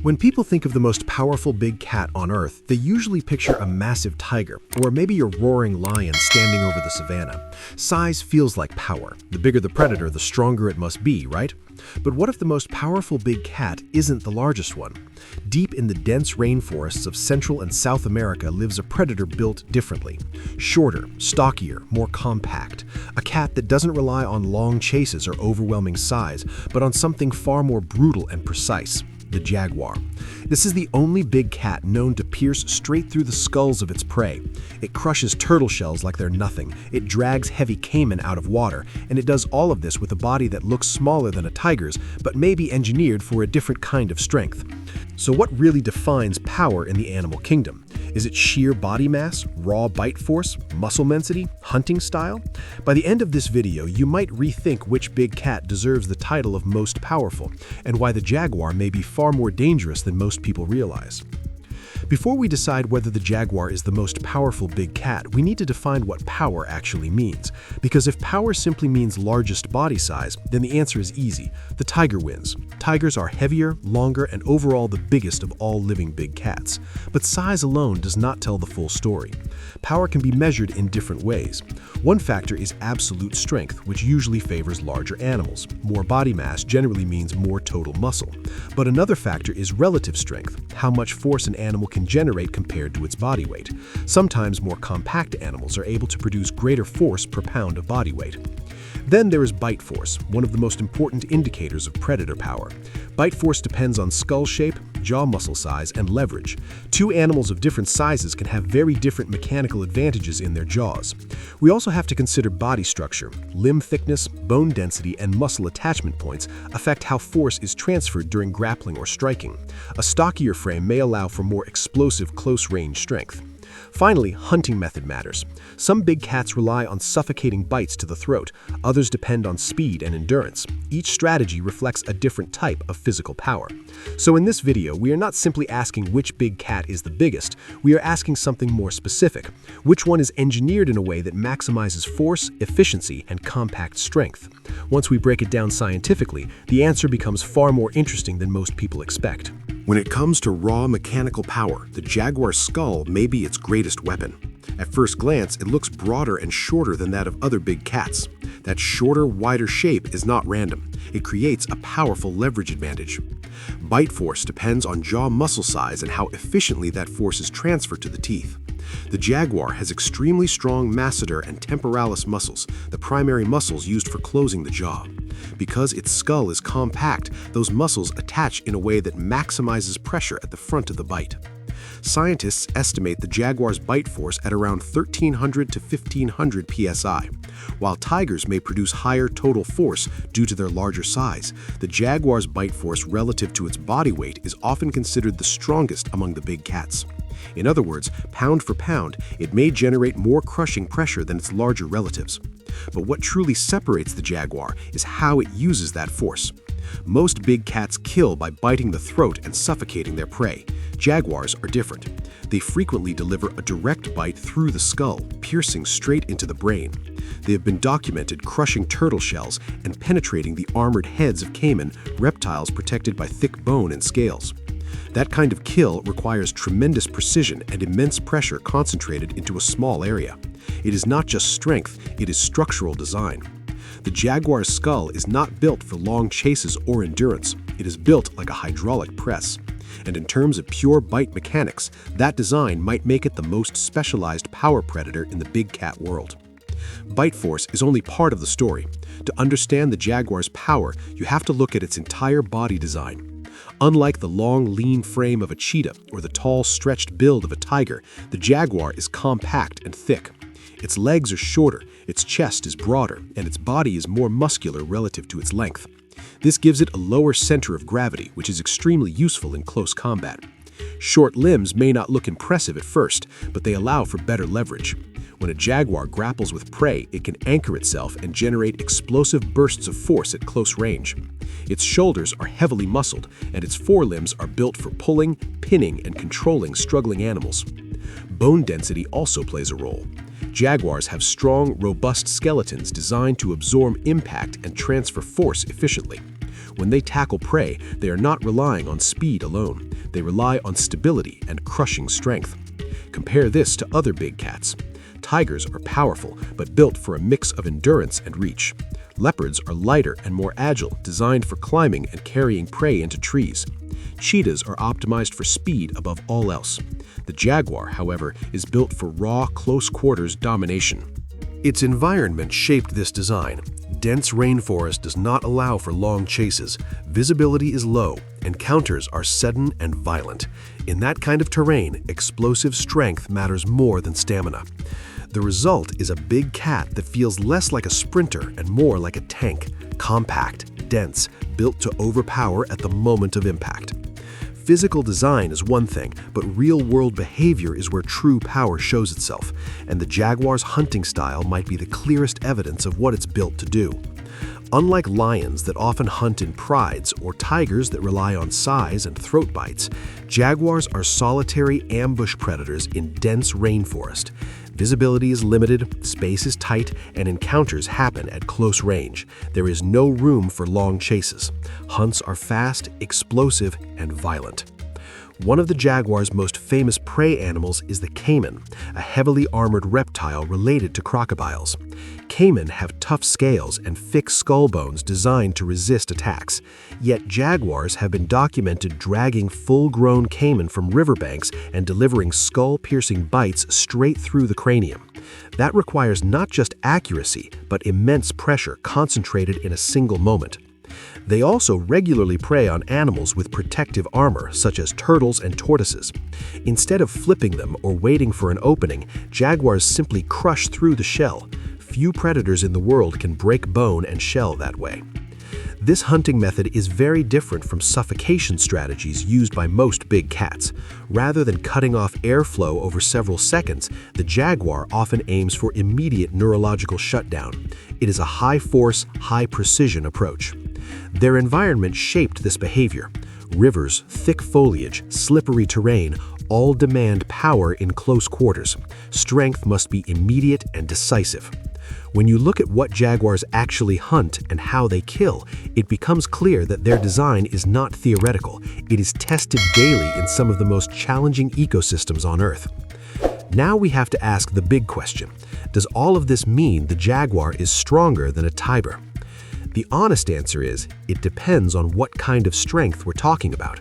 When people think of the most powerful big cat on Earth, they usually picture a massive tiger, or maybe a roaring lion standing over the savannah. Size feels like power. The bigger the predator, the stronger it must be, right? But what if the most powerful big cat isn't the largest one? Deep in the dense rainforests of Central and South America lives a predator built differently. Shorter, stockier, more compact. A cat that doesn't rely on long chases or overwhelming size, but on something far more brutal and precise. The jaguar. This is the only big cat known to pierce straight through the skulls of its prey. It crushes turtle shells like they're nothing, it drags heavy caiman out of water, and it does all of this with a body that looks smaller than a tiger's, but may be engineered for a different kind of strength. So what really defines power in the animal kingdom? Is it sheer body mass, raw bite force, muscle density, hunting style? By the end of this video, you might rethink which big cat deserves the title of most powerful, and why the jaguar may be far more dangerous than most people realize. Before we decide whether the jaguar is the most powerful big cat, we need to define what power actually means. Because if power simply means largest body size, then the answer is easy. The tiger wins. Tigers are heavier, longer, and overall the biggest of all living big cats. But size alone does not tell the full story. Power can be measured in different ways. One factor is absolute strength, which usually favors larger animals. More body mass generally means more total muscle. But another factor is relative strength, how much force an animal can generate compared to its body weight. Sometimes more compact animals are able to produce greater force per pound of body weight. Then there is bite force, one of the most important indicators of predator power. Bite force depends on skull shape, jaw muscle size, and leverage. Two animals of different sizes can have very different mechanical advantages in their jaws. We also have to consider body structure. Limb thickness, bone density, and muscle attachment points affect how force is transferred during grappling or striking. A stockier frame may allow for more explosive close-range strength. Finally, hunting method matters. Some big cats rely on suffocating bites to the throat, others depend on speed and endurance. Each strategy reflects a different type of physical power. So in this video, we are not simply asking which big cat is the biggest, we are asking something more specific. Which one is engineered in a way that maximizes force, efficiency, and compact strength? Once we break it down scientifically, the answer becomes far more interesting than most people expect. When it comes to raw mechanical power, the jaguar's skull may be its greatest weapon. At first glance, it looks broader and shorter than that of other big cats. That shorter, wider shape is not random. It creates a powerful leverage advantage. Bite force depends on jaw muscle size and how efficiently that force is transferred to the teeth. The jaguar has extremely strong masseter and temporalis muscles, the primary muscles used for closing the jaw. Because its skull is compact, those muscles attach in a way that maximizes pressure at the front of the bite. Scientists estimate the jaguar's bite force at around 1,300 to 1,500 psi. While tigers may produce higher total force due to their larger size, the jaguar's bite force relative to its body weight is often considered the strongest among the big cats. In other words, pound for pound, it may generate more crushing pressure than its larger relatives. But what truly separates the jaguar is how it uses that force. Most big cats kill by biting the throat and suffocating their prey. Jaguars are different. They frequently deliver a direct bite through the skull, piercing straight into the brain. They have been documented crushing turtle shells and penetrating the armored heads of caiman, reptiles protected by thick bone and scales. That kind of kill requires tremendous precision and immense pressure concentrated into a small area. It is not just strength, it is structural design. The jaguar's skull is not built for long chases or endurance. It is built like a hydraulic press. And in terms of pure bite mechanics, that design might make it the most specialized power predator in the big cat world. Bite force is only part of the story. To understand the jaguar's power, you have to look at its entire body design. Unlike the long, lean frame of a cheetah or the tall, stretched build of a tiger, the jaguar is compact and thick. Its legs are shorter, its chest is broader, and its body is more muscular relative to its length. This gives it a lower center of gravity, which is extremely useful in close combat. Short limbs may not look impressive at first, but they allow for better leverage. When a jaguar grapples with prey, it can anchor itself and generate explosive bursts of force at close range. Its shoulders are heavily muscled, and its forelimbs are built for pulling, pinning, and controlling struggling animals. Bone density also plays a role. Jaguars have strong, robust skeletons designed to absorb impact and transfer force efficiently. When they tackle prey, they are not relying on speed alone. They rely on stability and crushing strength. Compare this to other big cats. Tigers are powerful, but built for a mix of endurance and reach. Leopards are lighter and more agile, designed for climbing and carrying prey into trees. Cheetahs are optimized for speed above all else. The jaguar, however, is built for raw, close-quarters domination. Its environment shaped this design. Dense rainforest does not allow for long chases. Visibility is low. Encounters are sudden and violent. In that kind of terrain, explosive strength matters more than stamina. The result is a big cat that feels less like a sprinter and more like a tank, compact, dense, built to overpower at the moment of impact. Physical design is one thing, but real-world behavior is where true power shows itself, and the jaguar's hunting style might be the clearest evidence of what it's built to do. Unlike lions that often hunt in prides or tigers that rely on size and throat bites, jaguars are solitary ambush predators in dense rainforest. Visibility is limited, space is tight, and encounters happen at close range. There is no room for long chases. Hunts are fast, explosive, and violent. One of the jaguar's most famous prey animals is the caiman, a heavily armored reptile related to crocodiles. Caiman have tough scales and thick skull bones designed to resist attacks. Yet jaguars have been documented dragging full-grown caiman from riverbanks and delivering skull-piercing bites straight through the cranium. That requires not just accuracy, but immense pressure concentrated in a single moment. They also regularly prey on animals with protective armor, such as turtles and tortoises. Instead of flipping them or waiting for an opening, jaguars simply crush through the shell. Few predators in the world can break bone and shell that way. This hunting method is very different from suffocation strategies used by most big cats. Rather than cutting off airflow over several seconds, the jaguar often aims for immediate neurological shutdown. It is a high-force, high-precision approach. Their environment shaped this behavior. Rivers, thick foliage, slippery terrain all demand power in close quarters. Strength must be immediate and decisive. When you look at what jaguars actually hunt and how they kill, it becomes clear that their design is not theoretical. It is tested daily in some of the most challenging ecosystems on Earth. Now we have to ask the big question. Does all of this mean the jaguar is stronger than a tiger? The honest answer is, it depends on what kind of strength we're talking about.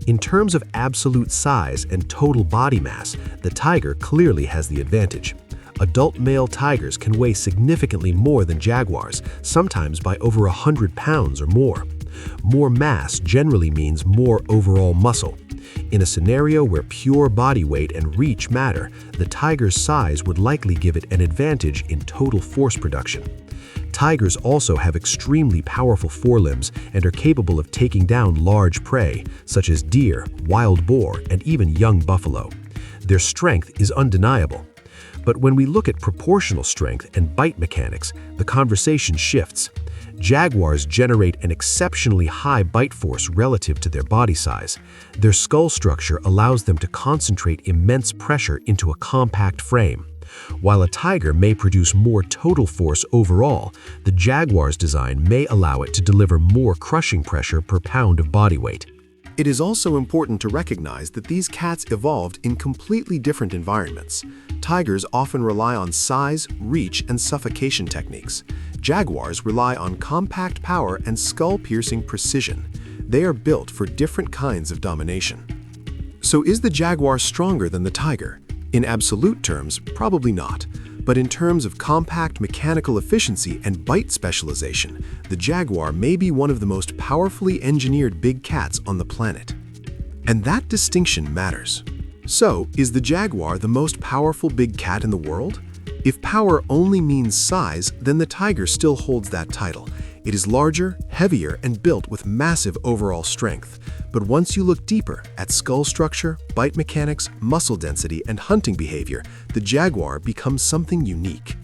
In terms of absolute size and total body mass, the tiger clearly has the advantage. Adult male tigers can weigh significantly more than jaguars, sometimes by over 100 pounds or more. More mass generally means more overall muscle. In a scenario where pure body weight and reach matter, the tiger's size would likely give it an advantage in total force production. Tigers also have extremely powerful forelimbs and are capable of taking down large prey, such as deer, wild boar, and even young buffalo. Their strength is undeniable. But when we look at proportional strength and bite mechanics, the conversation shifts. Jaguars generate an exceptionally high bite force relative to their body size. Their skull structure allows them to concentrate immense pressure into a compact frame. While a tiger may produce more total force overall, the jaguar's design may allow it to deliver more crushing pressure per pound of body weight. It is also important to recognize that these cats evolved in completely different environments. Tigers often rely on size, reach, and suffocation techniques. Jaguars rely on compact power and skull-piercing precision. They are built for different kinds of domination. So is the jaguar stronger than the tiger? In absolute terms, probably not. But in terms of compact mechanical efficiency and bite specialization, the jaguar may be one of the most powerfully engineered big cats on the planet. And that distinction matters. So, is the jaguar the most powerful big cat in the world? If power only means size, then the tiger still holds that title. It is larger, heavier, and built with massive overall strength. But once you look deeper at skull structure, bite mechanics, muscle density, and hunting behavior, the jaguar becomes something unique.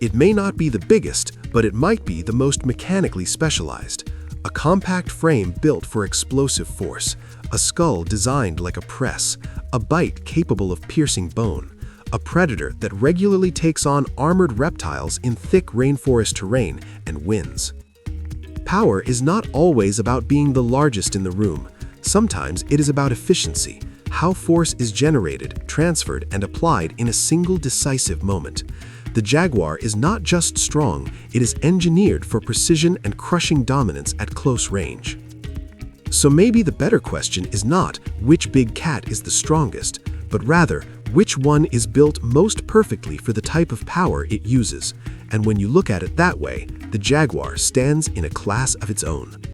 It may not be the biggest, but it might be the most mechanically specialized. A compact frame built for explosive force, a skull designed like a press, a bite capable of piercing bone, a predator that regularly takes on armored reptiles in thick rainforest terrain and wins. Power is not always about being the largest in the room. Sometimes it is about efficiency, how force is generated, transferred, and applied in a single decisive moment. The Jaguar is not just strong, it is engineered for precision and crushing dominance at close range. So maybe the better question is not which big cat is the strongest, but rather which one is built most perfectly for the type of power it uses. And when you look at it that way, the Jaguar stands in a class of its own.